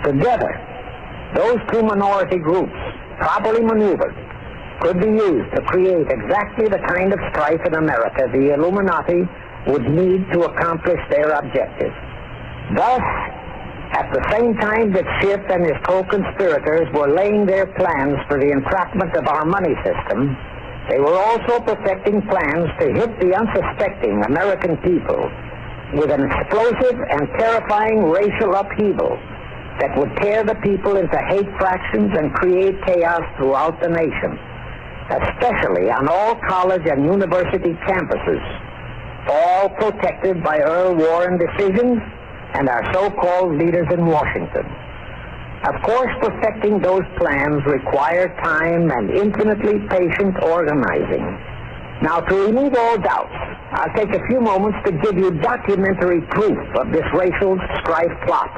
Together, those two minority groups, properly maneuvered, could be used to create exactly the kind of strife in America the Illuminati would need to accomplish their objective. Thus, at the same time that Schiff and his co-conspirators were laying their plans for the entrapment of our money system, they were also perfecting plans to hit the unsuspecting American people with an explosive and terrifying racial upheaval that would tear the people into hate fractions and create chaos throughout the nation, especially on all college and university campuses, all protected by Earl Warren decisions and our so-called leaders in Washington. Of course, perfecting those plans required time and infinitely patient organizing. Now, to remove all doubts, I'll take a few moments to give you documentary proof of this racial strife plot.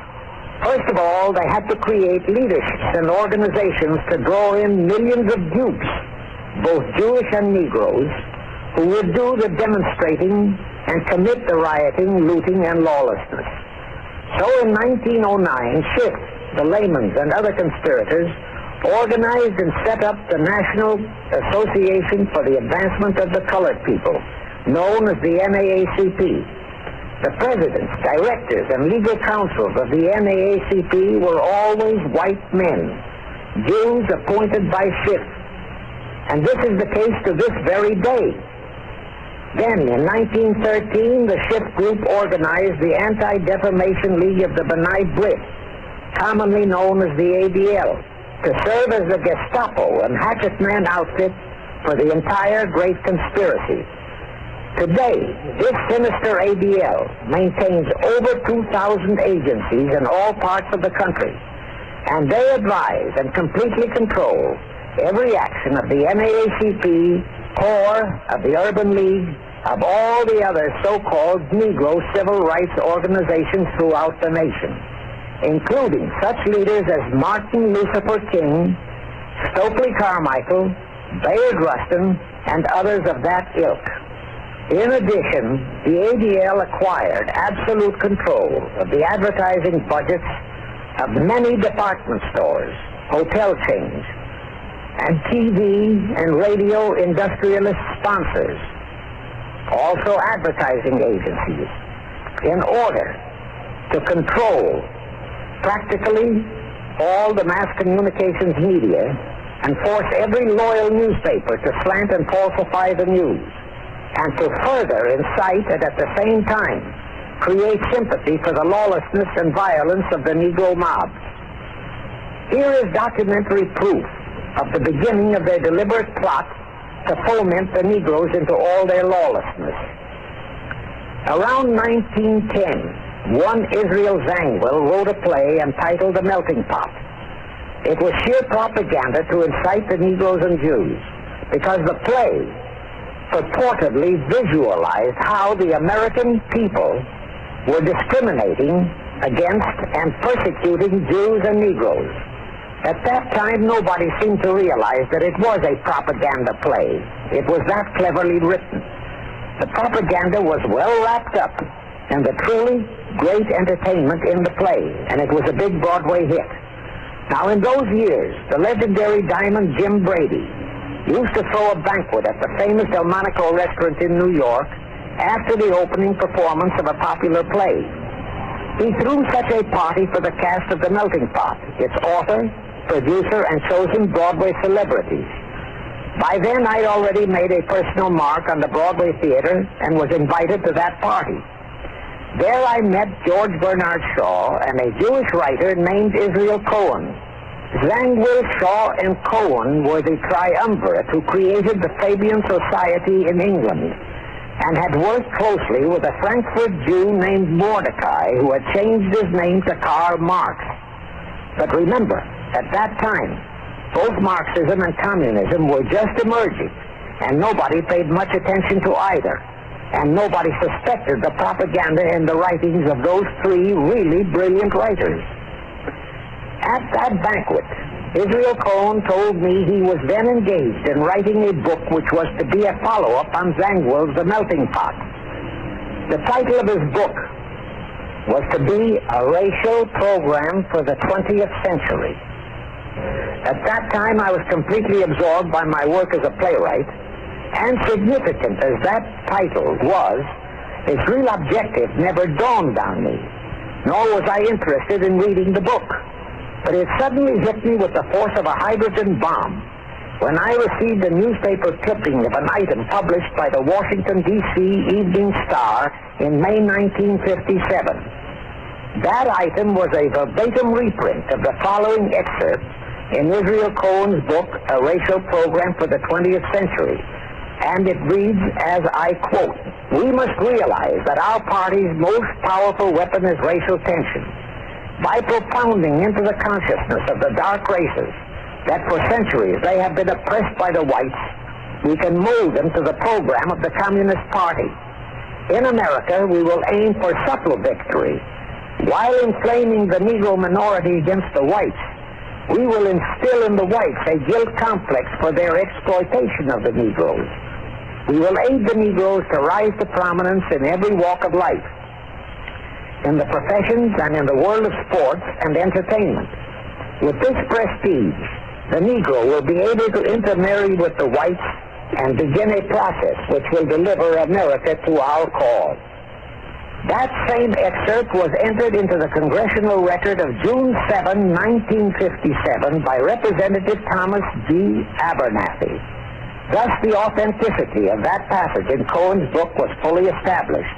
First of all, they had to create leaderships and organizations to draw in millions of dupes, both Jewish and Negroes, who would do the demonstrating and commit the rioting, looting, and lawlessness. So in 1909, Schiff, the Layman's, and other conspirators organized and set up the National Association for the Advancement of the Colored People, known as the NAACP. The presidents, directors, and legal counsels of the NAACP were always white men, Jews appointed by Schiff. And this is the case to this very day. Then, in 1913, the Schiff Group organized the Anti-Defamation League of the B'nai B'rith, commonly known as the ADL, to serve as the Gestapo and hatchet-man outfit for the entire great conspiracy. Today, this sinister ADL maintains over 2,000 agencies in all parts of the country, and they advise and completely control every action of the NAACP, CORE, of the Urban League, of all the other so-called Negro civil rights organizations throughout the nation, including such leaders as Martin Lucifer King, Stokely Carmichael, Bayard Rustin, and others of that ilk. In addition, the ADL acquired absolute control of the advertising budgets of many department stores, hotel chains, and TV and radio industrialist sponsors, also advertising agencies, in order to control practically all the mass communications media and force every loyal newspaper to slant and falsify the news, and to further incite and at the same time create sympathy for the lawlessness and violence of the Negro mobs. Here is documentary proof of the beginning of their deliberate plot to foment the Negroes into all their lawlessness. Around 1910, one Israel Zangwill wrote a play entitled The Melting Pot. It was sheer propaganda to incite the Negroes and Jews, because the play purportedly visualized how the American people were discriminating against and persecuting Jews and Negroes. At that time, nobody seemed to realize that it was a propaganda play. It was that cleverly written. The propaganda was well wrapped up in the truly great entertainment in the play, and it was a big Broadway hit. Now, in those years, the legendary diamond Jim Brady used to throw a banquet at the famous Delmonico restaurant in New York after the opening performance of a popular play. He threw such a party for the cast of The Melting Pot, its author, producer, and chosen Broadway celebrities. By then, I'd already made a personal mark on the Broadway theater and was invited to that party. There I met George Bernard Shaw and a Jewish writer named Israel Cohen. Zangwill, Shaw, and Cohen were the triumvirate who created the Fabian Society in England and had worked closely with a Frankfurt Jew named Mordecai, who had changed his name to Karl Marx. But remember, at that time, both Marxism and communism were just emerging, and nobody paid much attention to either, and nobody suspected the propaganda in the writings of those three really brilliant writers. At that banquet, Israel Cohen told me he was then engaged in writing a book which was to be a follow-up on Zangwill's The Melting Pot. The title of his book was to be a racial program for the 20th century. At that time, I was completely absorbed by my work as a playwright, and significant as that title was, its real objective never dawned on me, nor was I interested in reading the book. But it suddenly hit me with the force of a hydrogen bomb when I received a newspaper clipping of an item published by the Washington, D.C. Evening Star in May 1957. That item was a verbatim reprint of the following excerpt in Israel Cohen's book, A Racial Program for the 20th Century. And it reads, as I quote, "We must realize that our party's most powerful weapon is racial tension. By propounding into the consciousness of the dark races that for centuries they have been oppressed by the whites, we can mold them to the program of the Communist Party. In America, we will aim for subtle victory. While inflaming the Negro minority against the whites, we will instill in the whites a guilt complex for their exploitation of the Negroes. We will aid the Negroes to rise to prominence in every walk of life, in the professions and in the world of sports and entertainment. With this prestige, the Negro will be able to intermarry with the whites and begin a process which will deliver America to our cause." That same excerpt was entered into the Congressional Record of June 7, 1957 by Representative Thomas G. Abernathy. Thus the authenticity of that passage in Cohen's book was fully established.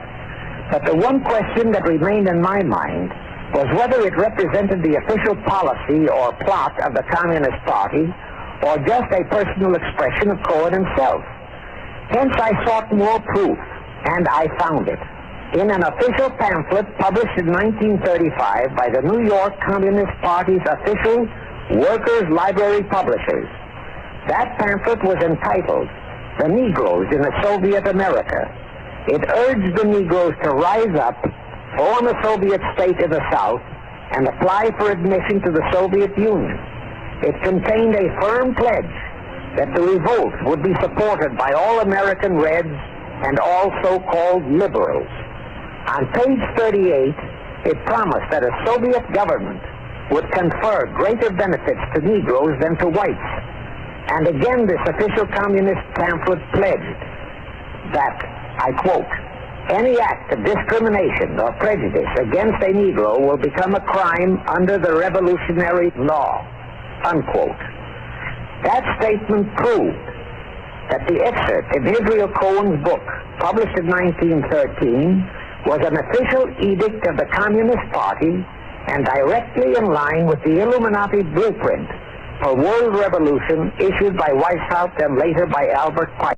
But the one question that remained in my mind was whether it represented the official policy or plot of the Communist Party or just a personal expression of Cohen himself. Hence I sought more proof, and I found it in an official pamphlet published in 1935 by the New York Communist Party's official Workers' Library Publishers. That pamphlet was entitled, "The Negroes in a Soviet America." It urged the Negroes to rise up, form a Soviet state in the South, and apply for admission to the Soviet Union. It contained a firm pledge that the revolt would be supported by all American Reds and all so-called liberals. On page 38, it promised that a Soviet government would confer greater benefits to Negroes than to whites. And again, this official communist pamphlet pledged that, I quote, "Any act of discrimination or prejudice against a Negro will become a crime under the revolutionary law," unquote. That statement proved that the excerpt in Israel Cohen's book, published in 1913, was an official edict of the Communist Party and directly in line with the Illuminati blueprint for world revolution issued by Weishaupt and later by Albert Pike.